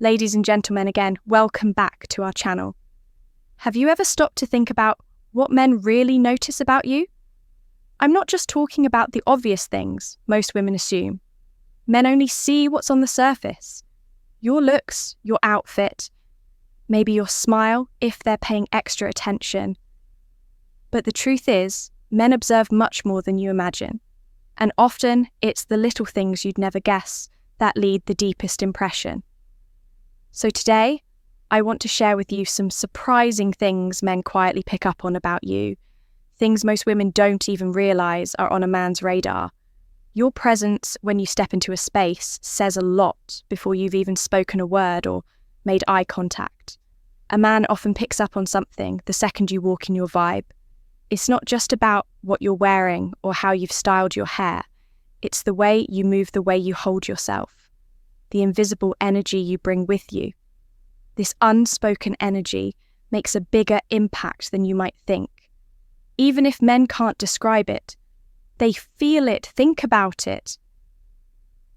Ladies and gentlemen, again, welcome back to our channel. Have you ever stopped to think about what men really notice about you? I'm not just talking about the obvious things most women assume. Men only see what's on the surface. Your looks, your outfit, maybe your smile if they're paying extra attention. But the truth is, men observe much more than you imagine. And often it's the little things you'd never guess that leave the deepest impression. So today, I want to share with you some surprising things men quietly pick up on about you, things most women don't even realise are on a man's radar. Your presence when you step into a space says a lot before you've even spoken a word or made eye contact. A man often picks up on something the second you walk in your vibe. It's not just about what you're wearing or how you've styled your hair. It's the way you move, the way you hold yourself, the invisible energy you bring with you. This unspoken energy makes a bigger impact than you might think. Even if men can't describe it, they feel it, think about it.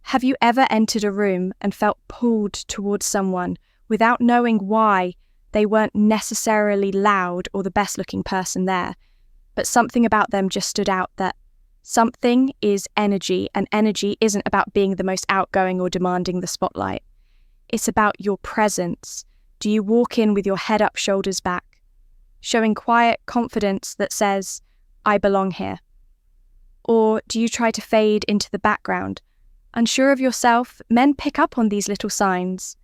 Have you ever entered a room and felt pulled towards someone without knowing why? They weren't necessarily loud or the best looking person there, but something about them just stood out. That something is energy, and energy isn't about being the most outgoing or demanding the spotlight. It's about your presence. Do you walk in with your head up, shoulders back, showing quiet confidence that says, I belong here? Or do you try to fade into the background? Unsure of yourself, men pick up on these little signs.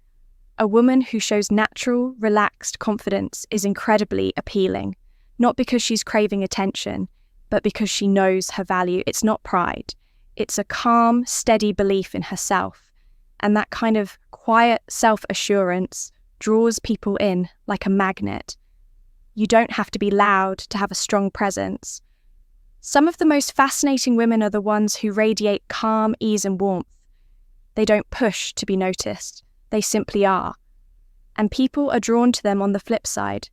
A woman who shows natural, relaxed confidence is incredibly appealing. Not because she's craving attention, but because she knows her value. It's not pride. It's a calm, steady belief in herself. And that kind of quiet self-assurance draws people in like a magnet. You don't have to be loud to have a strong presence. Some of the most fascinating women are the ones who radiate calm, ease, and warmth. They don't push to be noticed. They simply are. And people are drawn to them on the flip side.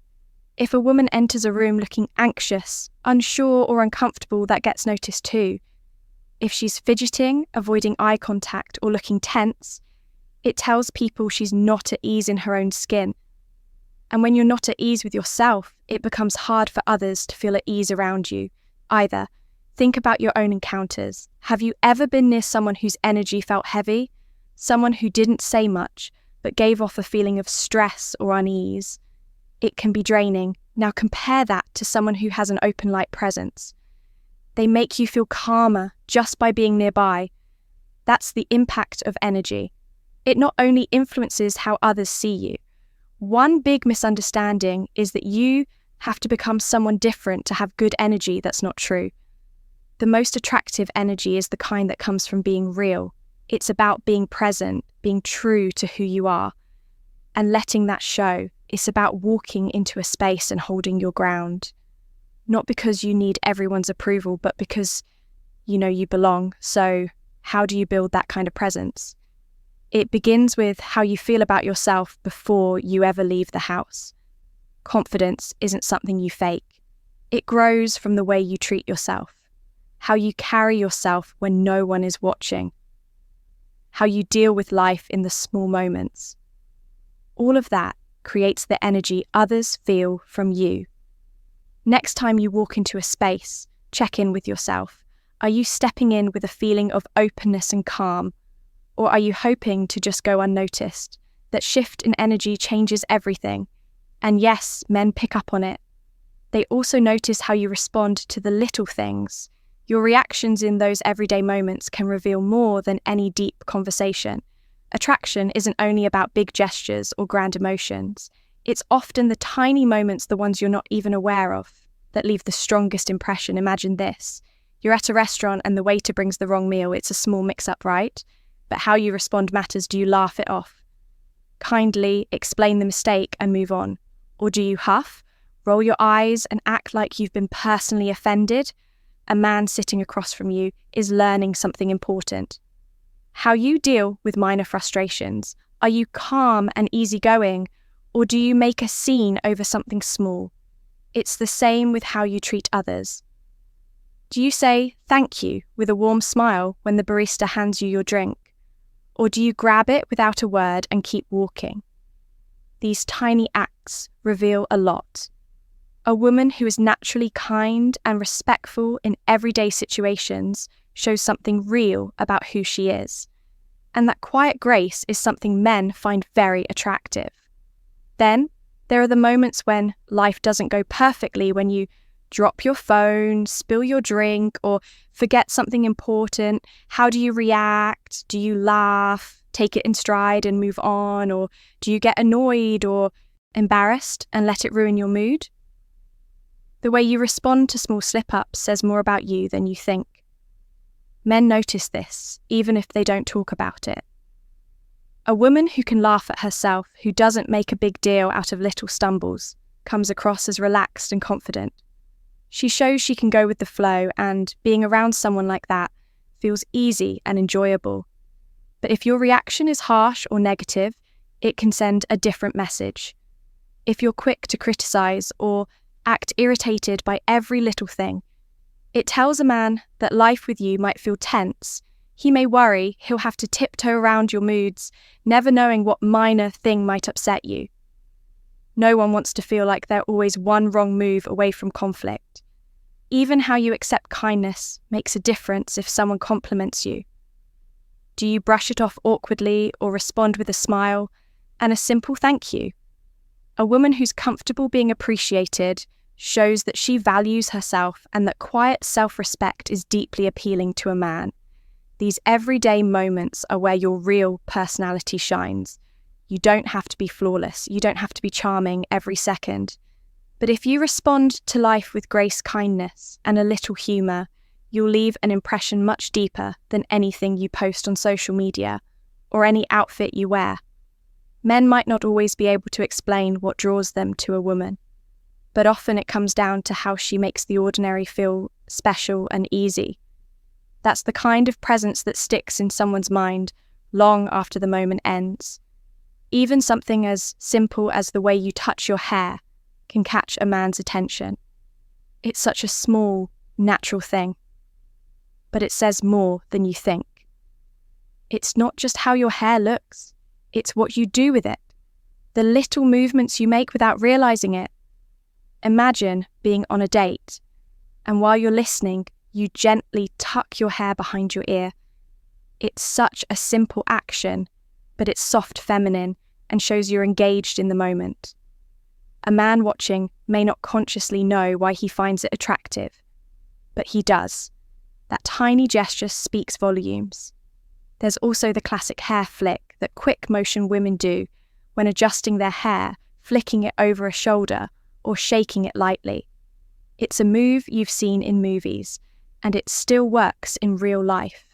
If a woman enters a room looking anxious, unsure, or uncomfortable, that gets noticed too. If she's fidgeting, avoiding eye contact, or looking tense, it tells people she's not at ease in her own skin. And when you're not at ease with yourself, it becomes hard for others to feel at ease around you either. Think about your own encounters. Have you ever been near someone whose energy felt heavy? Someone who didn't say much, but gave off a feeling of stress or unease? It can be draining. Now compare that to someone who has an open light presence. They make you feel calmer just by being nearby. That's the impact of energy. It not only influences how others see you. One big misunderstanding is that you have to become someone different to have good energy. That's not true. The most attractive energy is the kind that comes from being real. It's about being present, being true to who you are, and letting that show. It's about walking into a space and holding your ground. Not because you need everyone's approval, but because you know you belong. So how do you build that kind of presence? It begins with how you feel about yourself before you ever leave the house. Confidence isn't something you fake. It grows from the way you treat yourself, how you carry yourself when no one is watching, how you deal with life in the small moments. All of that creates the energy others feel from you. Next time you walk into a space, check in with yourself. Are you stepping in with a feeling of openness and calm? Or are you hoping to just go unnoticed? That shift in energy changes everything. And yes, men pick up on it. They also notice how you respond to the little things. Your reactions in those everyday moments can reveal more than any deep conversation. Attraction isn't only about big gestures or grand emotions. It's often the tiny moments, the ones you're not even aware of, that leave the strongest impression. Imagine this. You're at a restaurant and the waiter brings the wrong meal. It's a small mix-up, right? But how you respond matters. Do you laugh it off? Kindly explain the mistake and move on? Or do you huff, roll your eyes and act like you've been personally offended? A man sitting across from you is learning something important. How you deal with minor frustrations. Are you calm and easygoing, or do you make a scene over something small? It's the same with how you treat others. Do you say thank you with a warm smile when the barista hands you your drink? Or do you grab it without a word and keep walking? These tiny acts reveal a lot. A woman who is naturally kind and respectful in everyday situations shows something real about who she is. And that quiet grace is something men find very attractive. Then, there are the moments when life doesn't go perfectly, when you drop your phone, spill your drink, or forget something important. How do you react? Do you laugh, take it in stride and move on? Or do you get annoyed or embarrassed and let it ruin your mood? The way you respond to small slip-ups says more about you than you think. Men notice this, even if they don't talk about it. A woman who can laugh at herself, who doesn't make a big deal out of little stumbles, comes across as relaxed and confident. She shows she can go with the flow, and being around someone like that feels easy and enjoyable. But if your reaction is harsh or negative, it can send a different message. If you're quick to criticize or act irritated by every little thing, it tells a man that life with you might feel tense. He may worry he'll have to tiptoe around your moods, never knowing what minor thing might upset you. No one wants to feel like they're always one wrong move away from conflict. Even how you accept kindness makes a difference if someone compliments you. Do you brush it off awkwardly or respond with a smile and a simple thank you? A woman who's comfortable being appreciated shows that she values herself and that quiet self-respect is deeply appealing to a man. These everyday moments are where your real personality shines. You don't have to be flawless. You don't have to be charming every second. But if you respond to life with grace, kindness, and a little humour, you'll leave an impression much deeper than anything you post on social media or any outfit you wear. Men might not always be able to explain what draws them to a woman, but often it comes down to how she makes the ordinary feel special and easy. That's the kind of presence that sticks in someone's mind long after the moment ends. Even something as simple as the way you touch your hair can catch a man's attention. It's such a small, natural thing, but it says more than you think. It's not just how your hair looks, it's what you do with it, the little movements you make without realizing it. Imagine being on a date, and while you're listening, you gently tuck your hair behind your ear. It's such a simple action, but it's soft feminine and shows you're engaged in the moment. A man watching may not consciously know why he finds it attractive, but he does. That tiny gesture speaks volumes. There's also the classic hair flick that quick motion women do when adjusting their hair, flicking it over a shoulder or shaking it lightly. It's a move you've seen in movies, and it still works in real life.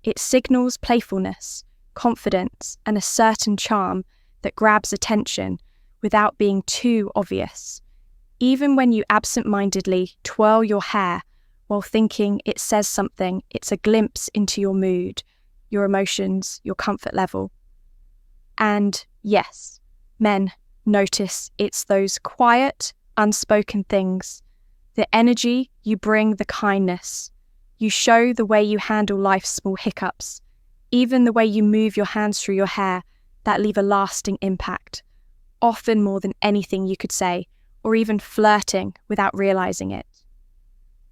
It signals playfulness, confidence, and a certain charm that grabs attention without being too obvious. Even when you absent-mindedly twirl your hair while thinking it says something, it's a glimpse into your mood, your emotions, your comfort level. And yes, men notice it's those quiet, unspoken things. The energy you bring, the kindness. You show the way you handle life's small hiccups. Even the way you move your hands through your hair that leave a lasting impact. Often more than anything you could say, or even flirting without realizing it.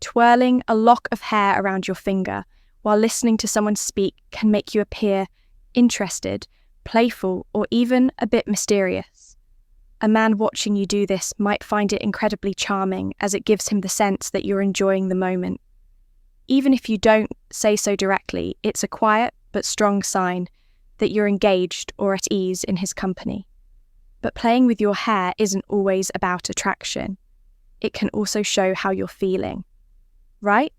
Twirling a lock of hair around your finger while listening to someone speak can make you appear interested, playful, or even a bit mysterious. A man watching you do this might find it incredibly charming, as it gives him the sense that you're enjoying the moment. Even if you don't say so directly, it's a quiet but strong sign that you're engaged or at ease in his company. But playing with your hair isn't always about attraction. It can also show how you're feeling, right?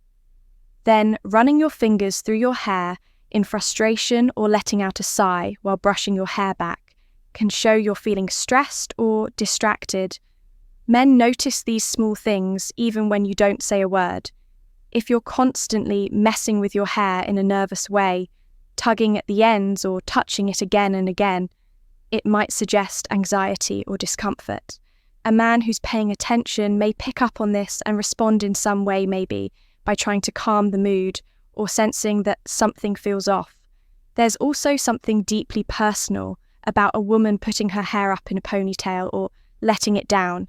Then running your fingers through your hair in frustration or letting out a sigh while brushing your hair back can show you're feeling stressed or distracted. Men notice these small things even when you don't say a word. If you're constantly messing with your hair in a nervous way, tugging at the ends or touching it again and again, it might suggest anxiety or discomfort. A man who's paying attention may pick up on this and respond in some way, maybe by trying to calm the mood or sensing that something feels off. There's also something deeply personal about a woman putting her hair up in a ponytail or letting it down.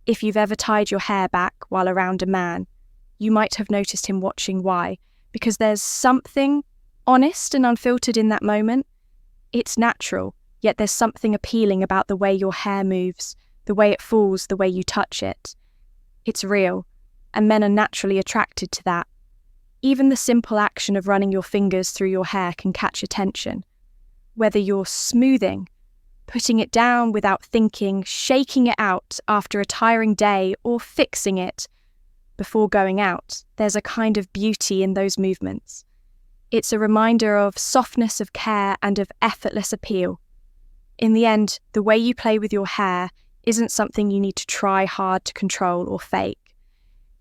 If you've ever tied your hair back while around a man, you might have noticed him watching. Why? Because there's something honest and unfiltered in that moment. It's natural, yet there's something appealing about the way your hair moves, the way it falls, the way you touch it. It's real, and men are naturally attracted to that. Even the simple action of running your fingers through your hair can catch attention. Whether you're smoothing, putting it down without thinking, shaking it out after a tiring day, or fixing it before going out, there's a kind of beauty in those movements. It's a reminder of softness, of care, and of effortless appeal. In the end, the way you play with your hair isn't something you need to try hard to control or fake.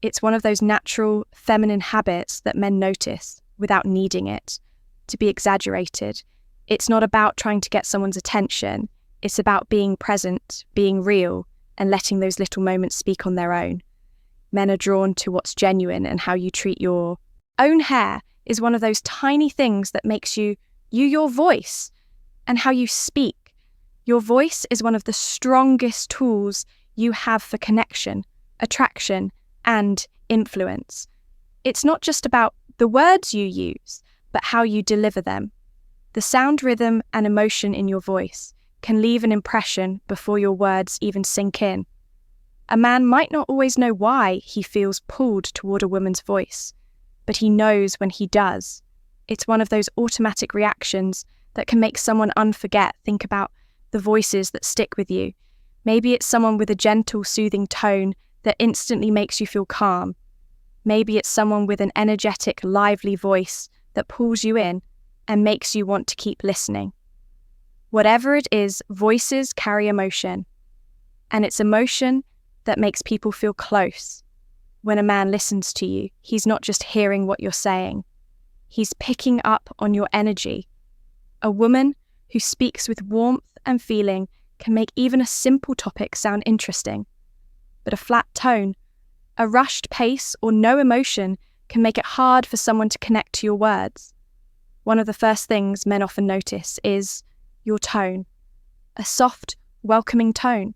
It's one of those natural, feminine habits that men notice without needing it to be exaggerated. It's not about trying to get someone's attention. It's about being present, being real, and letting those little moments speak on their own. Men are drawn to what's genuine, and how you treat your own hair is one of those tiny things that makes you your voice, and how you speak. Your voice is one of the strongest tools you have for connection, attraction, and influence. It's not just about the words you use, but how you deliver them. The sound, rhythm, and emotion in your voice can leave an impression before your words even sink in. A man might not always know why he feels pulled toward a woman's voice, but he knows when he does. It's one of those automatic reactions that can make someone unforget. Think about the voices that stick with you. Maybe it's someone with a gentle, soothing tone that instantly makes you feel calm. Maybe it's someone with an energetic, lively voice that pulls you in and makes you want to keep listening. Whatever it is, voices carry emotion, and it's emotion that makes people feel close. When a man listens to you, he's not just hearing what you're saying, he's picking up on your energy. A woman who speaks with warmth and feeling can make even a simple topic sound interesting. But a flat tone, a rushed pace, or no emotion can make it hard for someone to connect to your words. One of the first things men often notice is your tone. A soft, welcoming tone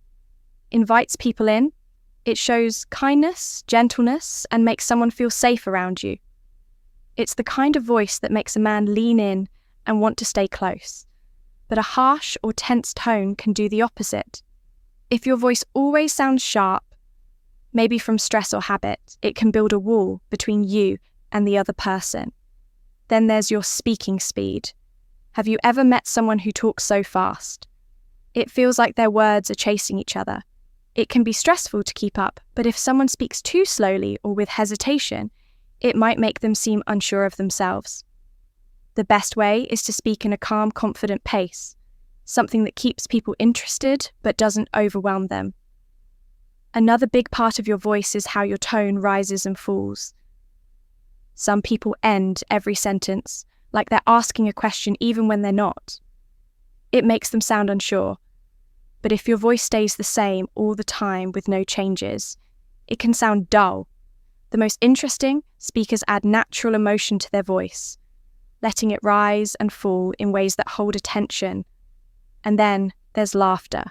invites people in. It shows kindness, gentleness, and makes someone feel safe around you. It's the kind of voice that makes a man lean in and want to stay close. But a harsh or tense tone can do the opposite. If your voice always sounds sharp, maybe from stress or habit, it can build a wall between you and the other person. Then there's your speaking speed. Have you ever met someone who talks so fast? It feels like their words are chasing each other. It can be stressful to keep up, but if someone speaks too slowly or with hesitation, it might make them seem unsure of themselves. The best way is to speak in a calm, confident pace, something that keeps people interested but doesn't overwhelm them. Another big part of your voice is how your tone rises and falls. Some people end every sentence like they're asking a question even when they're not. It makes them sound unsure. But if your voice stays the same all the time with no changes, it can sound dull. The most interesting speakers add natural emotion to their voice, letting it rise and fall in ways that hold attention. And then there's laughter.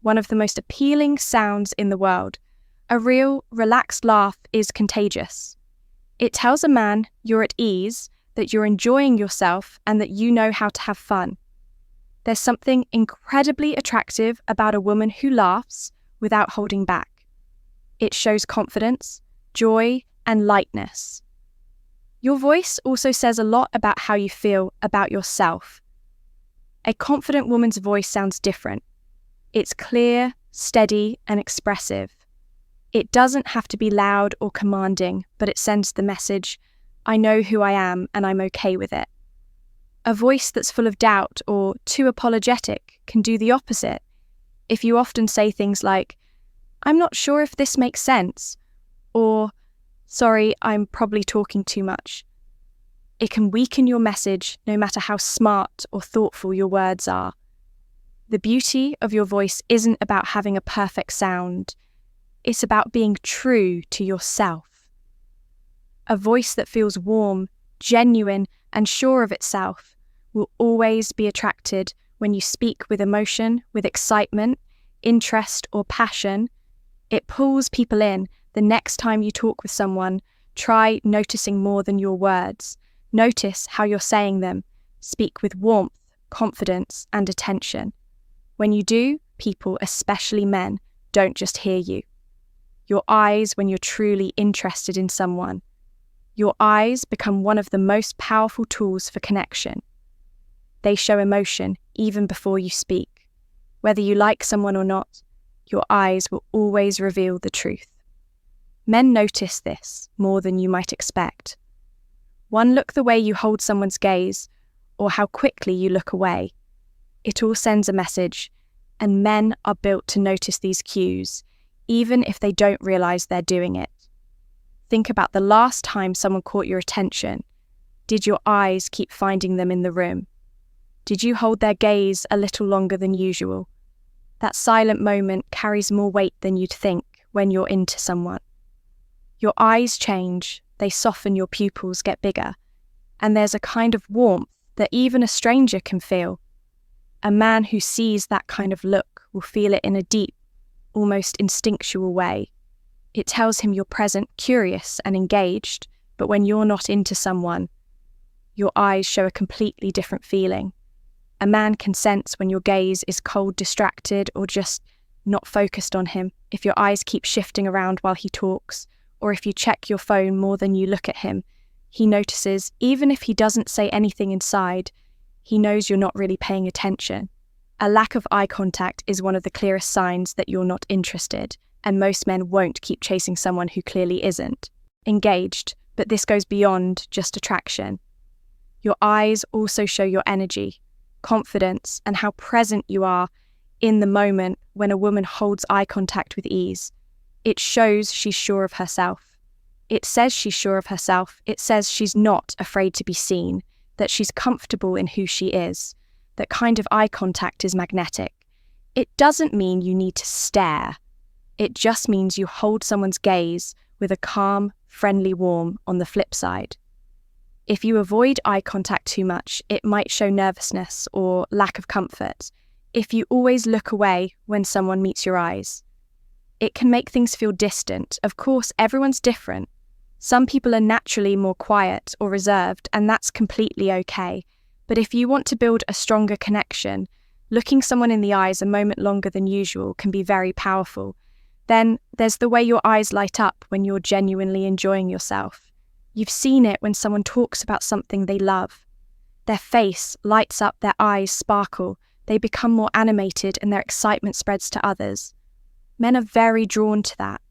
One of the most appealing sounds in the world. A real, relaxed laugh is contagious. It tells a man you're at ease, that you're enjoying yourself, and that you know how to have fun. There's something incredibly attractive about a woman who laughs without holding back. It shows confidence, joy, and lightness. Your voice also says a lot about how you feel about yourself. A confident woman's voice sounds different. It's clear, steady, and expressive. It doesn't have to be loud or commanding, but it sends the message, I know who I am and I'm okay with it. A voice that's full of doubt or too apologetic can do the opposite. If you often say things like, I'm not sure if this makes sense, or, sorry, I'm probably talking too much. It can weaken your message no matter how smart or thoughtful your words are. The beauty of your voice isn't about having a perfect sound. It's about being true to yourself. A voice that feels warm, genuine, and sure of itself will always be attracted when you speak with emotion, with excitement, interest, or passion. It pulls people in. The next time you talk with someone, try noticing more than your words. Notice how you're saying them. Speak with warmth, confidence, and attention. When you do, people, especially men, don't just hear you. Your eyes when you're truly interested in someone. Your eyes become one of the most powerful tools for connection. They show emotion even before you speak. Whether you like someone or not, your eyes will always reveal the truth. Men notice this more than you might expect. One look, the way you hold someone's gaze, or how quickly you look away. It all sends a message, and men are built to notice these cues, even if they don't realize they're doing it. Think about the last time someone caught your attention. Did your eyes keep finding them in the room? Did you hold their gaze a little longer than usual? That silent moment carries more weight than you'd think when you're into someone. Your eyes change, they soften, your pupils get bigger, and there's a kind of warmth that even a stranger can feel. A man who sees that kind of look will feel it in a deep, almost instinctual way. It tells him you're present, curious, and engaged, but when you're not into someone, your eyes show a completely different feeling. A man can sense when your gaze is cold, distracted, or just not focused on him. If your eyes keep shifting around while he talks, or if you check your phone more than you look at him, he notices. Even if he doesn't say anything inside, he knows you're not really paying attention. A lack of eye contact is one of the clearest signs that you're not interested, and most men won't keep chasing someone who clearly isn't engaged, but this goes beyond just attraction. Your eyes also show your energy, confidence, and how present you are in the moment. When a woman holds eye contact with ease, it shows she's sure of herself. It says she's sure of herself. It says she's not afraid to be seen, that she's comfortable in who she is. That kind of eye contact is magnetic. It doesn't mean you need to stare. It just means you hold someone's gaze with a calm, friendly warmth. On the flip side, if you avoid eye contact too much, it might show nervousness or lack of comfort. If you always look away when someone meets your eyes, it can make things feel distant. Of course, everyone's different. Some people are naturally more quiet or reserved, and that's completely okay. But if you want to build a stronger connection, looking someone in the eyes a moment longer than usual can be very powerful. Then there's the way your eyes light up when you're genuinely enjoying yourself. You've seen it when someone talks about something they love. Their face lights up, their eyes sparkle, they become more animated, and their excitement spreads to others. Men are very drawn to that.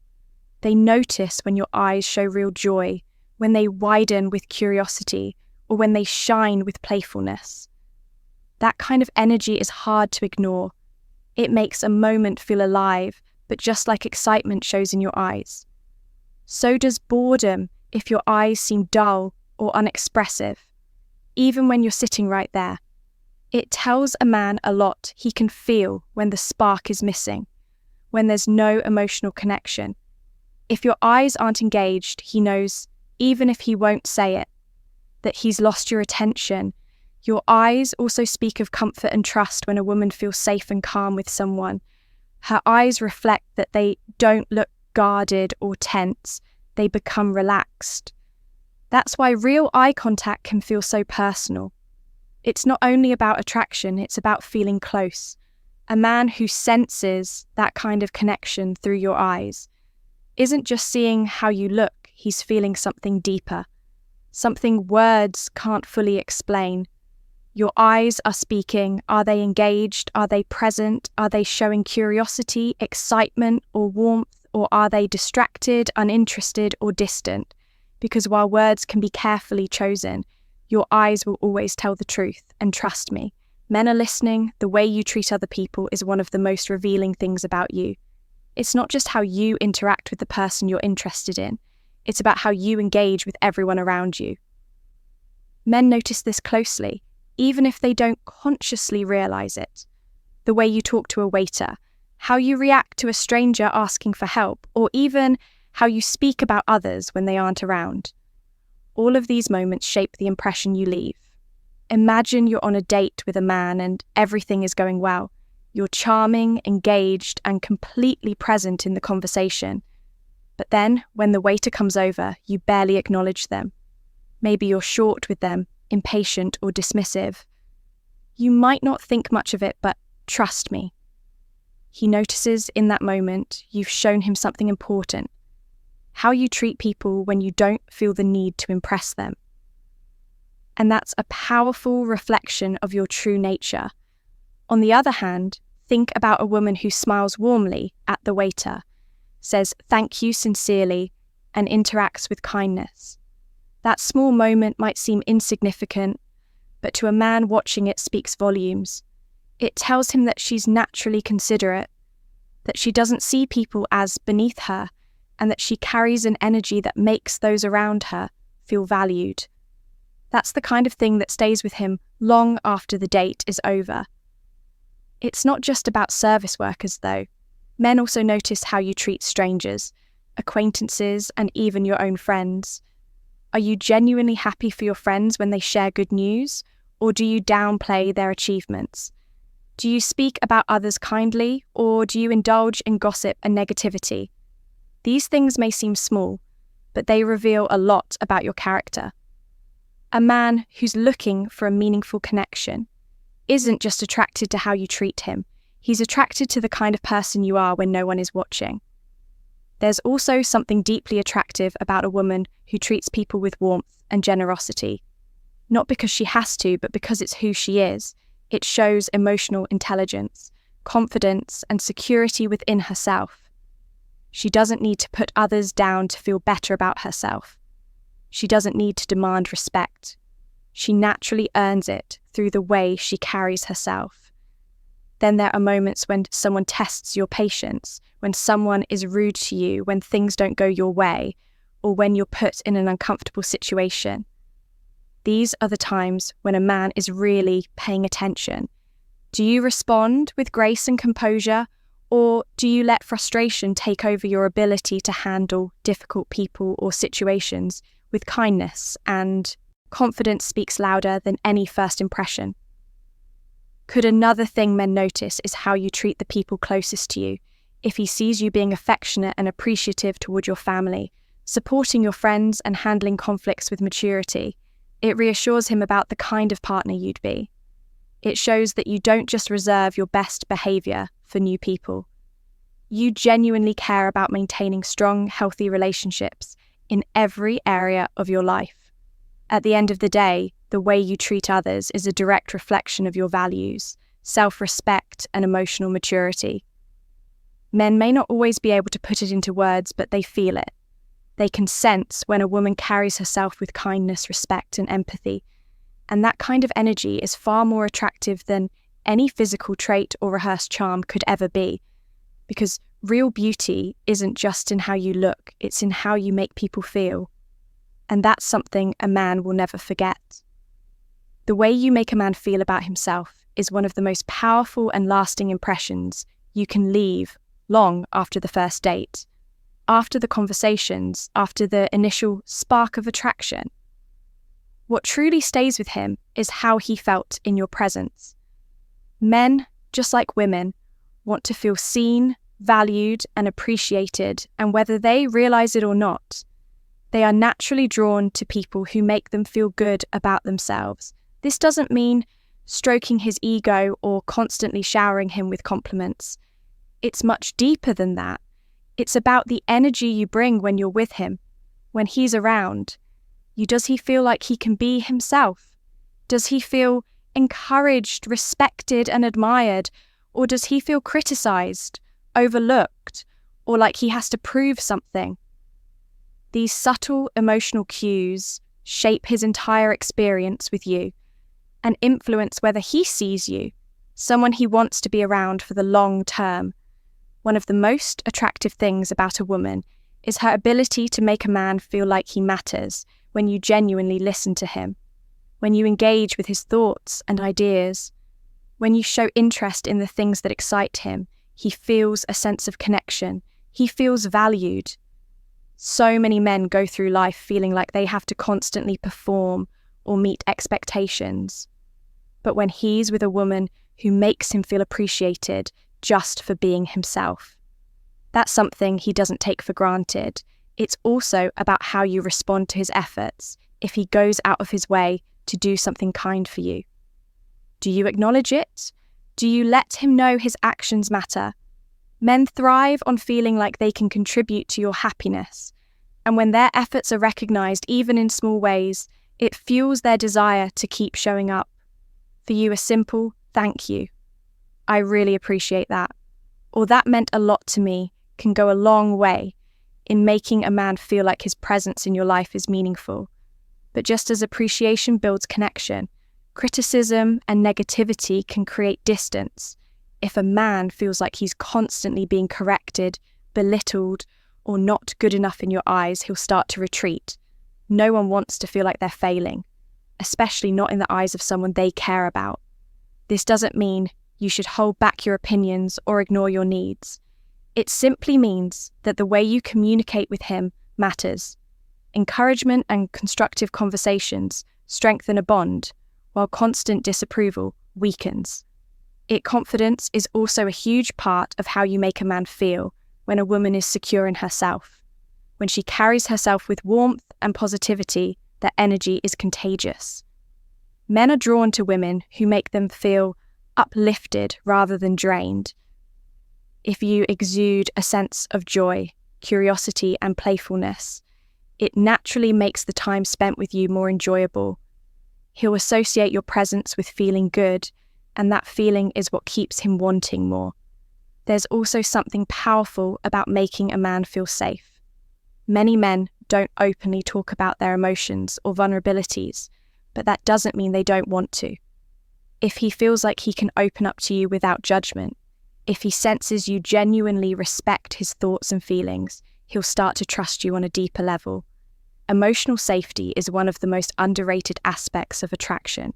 They notice when your eyes show real joy, when they widen with curiosity, or when they shine with playfulness. That kind of energy is hard to ignore. It makes a moment feel alive, but just like excitement shows in your eyes. So does boredom if your eyes seem dull or unexpressive, even when you're sitting right there. It tells a man a lot. He can feel when the spark is missing, when there's no emotional connection. If your eyes aren't engaged, he knows, even if he won't say it, that he's lost your attention. Your eyes also speak of comfort and trust. When a woman feels safe and calm with someone, her eyes reflect that they don't look guarded or tense, they become relaxed. That's why real eye contact can feel so personal. It's not only about attraction, it's about feeling close. A man who senses that kind of connection through your eyes isn't just seeing how you look, he's feeling something deeper, something words can't fully explain. Your eyes are speaking. Are they engaged? Are they present? Are they showing curiosity, excitement, or warmth? Or are they distracted, uninterested, or distant? Because while words can be carefully chosen, your eyes will always tell the truth. And trust me, men are listening. The way you treat other people is one of the most revealing things about you. It's not just how you interact with the person you're interested in. It's about how you engage with everyone around you. Men notice this closely, even if they don't consciously realize it. The way you talk to a waiter, how you react to a stranger asking for help, or even how you speak about others when they aren't around. all of these moments shape the impression you leave. Imagine you're on a date with a man and everything is going well. You're charming, engaged, and completely present in the conversation. But then, when the waiter comes over, you barely acknowledge them. Maybe you're short with them, impatient or dismissive. You might not think much of it, but trust me. He notices in that moment you've shown him something important. How you treat people when you don't feel the need to impress them. And that's a powerful reflection of your true nature. On the other hand, think about a woman who smiles warmly at the waiter, says thank you sincerely, and interacts with kindness. That small moment might seem insignificant, but to a man watching it speaks volumes. It tells him that she's naturally considerate, that she doesn't see people as beneath her, and that she carries an energy that makes those around her feel valued. That's the kind of thing that stays with him long after the date is over. It's not just about service workers, though. Men also notice how you treat strangers, acquaintances, and even your own friends. Are you genuinely happy for your friends when they share good news, or do you downplay their achievements? Do you speak about others kindly, or do you indulge in gossip and negativity? These things may seem small, but they reveal a lot about your character. A man who's looking for a meaningful connection isn't just attracted to how you treat him. He's attracted to the kind of person you are when no one is watching. There's also something deeply attractive about a woman who treats people with warmth and generosity. Not because she has to, but because it's who she is. It shows emotional intelligence, confidence, and security within herself. She doesn't need to put others down to feel better about herself. She doesn't need to demand respect. She naturally earns it through the way she carries herself. Then there are moments when someone tests your patience, when someone is rude to you, when things don't go your way, or when you're put in an uncomfortable situation. These are the times when a man is really paying attention. Do you respond with grace and composure, or do you let frustration take over your ability to handle difficult people or situations with kindness, and confidence speaks louder than any first impression? Could another thing men notice is how you treat the people closest to you. If he sees you being affectionate and appreciative toward your family, supporting your friends and handling conflicts with maturity, it reassures him about the kind of partner you'd be. It shows that you don't just reserve your best behavior for new people. You genuinely care about maintaining strong, healthy relationships in every area of your life. At the end of the day, the way you treat others is a direct reflection of your values, self-respect, and emotional maturity. Men may not always be able to put it into words, but they feel it. They can sense when a woman carries herself with kindness, respect, and empathy. And that kind of energy is far more attractive than any physical trait or rehearsed charm could ever be. Because real beauty isn't just in how you look, it's in how you make people feel. And that's something a man will never forget. The way you make a man feel about himself is one of the most powerful and lasting impressions you can leave long after the first date, after the conversations, after the initial spark of attraction. What truly stays with him is how he felt in your presence. Men, just like women, want to feel seen, valued, and appreciated, and whether they realize it or not, they are naturally drawn to people who make them feel good about themselves. This doesn't mean stroking his ego or constantly showering him with compliments. It's much deeper than that. It's about the energy you bring when you're with him, when he's around. Does he feel like he can be himself? Does he feel encouraged, respected, and admired? Or does he feel criticized, overlooked, or like he has to prove something? These subtle emotional cues shape his entire experience with you and influence whether he sees you, someone he wants to be around for the long term. One of the most attractive things about a woman is her ability to make a man feel like he matters when you genuinely listen to him, when you engage with his thoughts and ideas, when you show interest in the things that excite him. He feels a sense of connection. He feels valued. So many men go through life feeling like they have to constantly perform or meet expectations. But when he's with a woman who makes him feel appreciated just for being himself, that's something he doesn't take for granted. It's also about how you respond to his efforts if he goes out of his way to do something kind for you. Do you acknowledge it? Do you let him know his actions matter? Men thrive on feeling like they can contribute to your happiness, and when their efforts are recognized, even in small ways, it fuels their desire to keep showing up. For you, a simple "thank you, I really appreciate that," or "that meant a lot to me," can go a long way in making a man feel like his presence in your life is meaningful. But just as appreciation builds connection, criticism and negativity can create distance. If a man feels like he's constantly being corrected, belittled, or not good enough in your eyes, he'll start to retreat. No one wants to feel like they're failing, especially not in the eyes of someone they care about. This doesn't mean you should hold back your opinions or ignore your needs. It simply means that the way you communicate with him matters. Encouragement and constructive conversations strengthen a bond, while constant disapproval weakens. Confidence is also a huge part of how you make a man feel when a woman is secure in herself. When she carries herself with warmth and positivity, their energy is contagious. Men are drawn to women who make them feel uplifted rather than drained. If you exude a sense of joy, curiosity, and playfulness, it naturally makes the time spent with you more enjoyable. He'll associate your presence with feeling good, and that feeling is what keeps him wanting more. There's also something powerful about making a man feel safe. Many men don't openly talk about their emotions or vulnerabilities, but that doesn't mean they don't want to. If he feels like he can open up to you without judgment, if he senses you genuinely respect his thoughts and feelings, he'll start to trust you on a deeper level. Emotional safety is one of the most underrated aspects of attraction.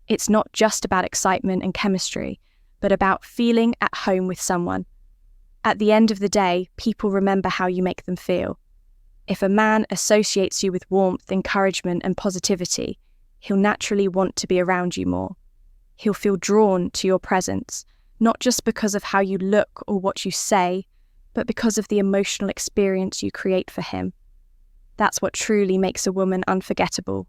It's not just about excitement and chemistry, but about feeling at home with someone. At the end of the day, people remember how you make them feel. If a man associates you with warmth, encouragement, and positivity, he'll naturally want to be around you more. He'll feel drawn to your presence, not just because of how you look or what you say, but because of the emotional experience you create for him. That's what truly makes a woman unforgettable